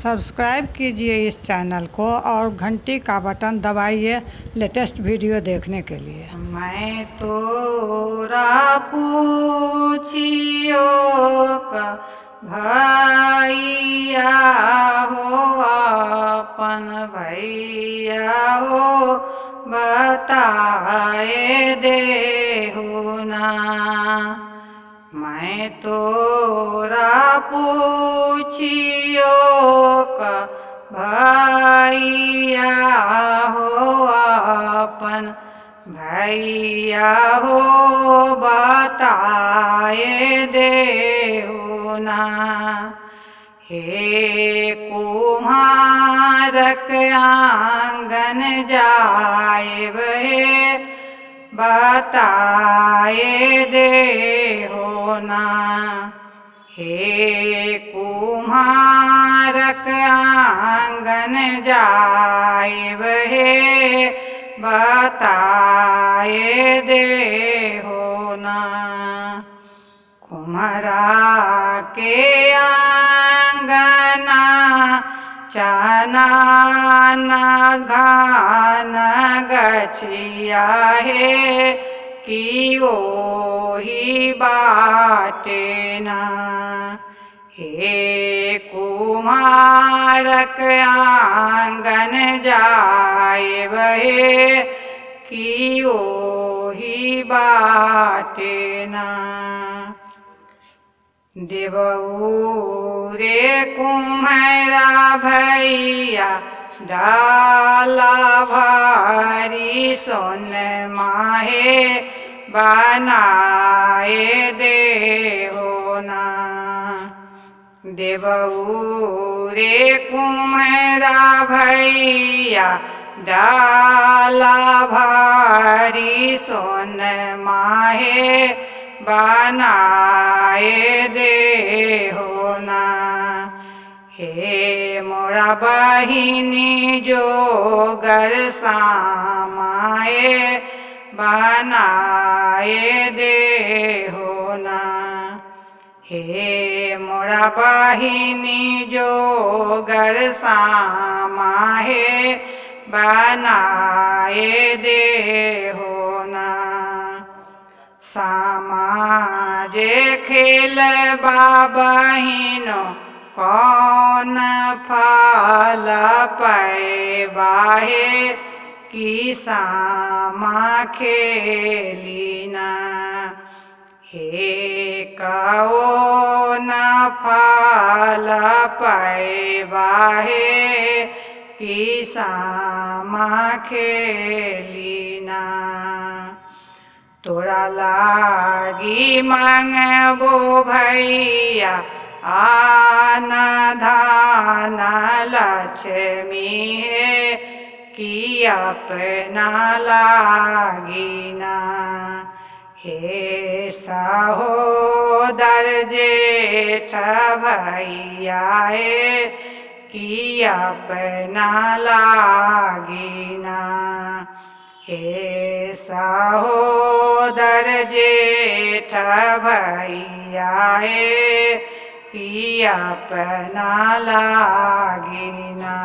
Subscribe कीजिए इस channel को और घंटी का बटन दबाइए लेटेस्ट वीडियो देखने के लिए। मैं तोरा पूछियो का भैया हो अपन भैया हो बताए दे हो ना। मैं तोरा पूछियो का भैया हो अपन भैया हो बताए दे हो ना। हे कुम्हारक आंगन जाए हे बताए दे हो ना। हे कुम्हारक आंगन जाए हे बताए दे हो ना। कुम्हारा के आंगना चना न घान गछिया है कि ओही बाटे ना। हे कुम्हारक आंगन जाए बहे कि ओही बाटे ना। देवऊ रे कुम्हारा भैया डाला भारी सोन माहे बनाए दे हो ना। देवऊ रे कुम्हारा भैया डाला भारी सोन माहे बनाए दे हो ना। हे मोरा बहिनी जोगर सामाए बनाए दे हो ना। हे मोरा बहिनी जोगर सामाए बनाए दे हो ना। समाजे खेल बहिनो कौन फल पैबाहे कि सामा खेलिना। हे कौन फल पैबाहे कि सामा खेलिना। तोरा लागी मांगबो भैया आन धान लक्ष्मी है कि अपना लागी ना। हे सहोदर जेठ भैया है कि अपना लागी ना। हे सहोदर जेठ भैया है कि अपना लागी ना।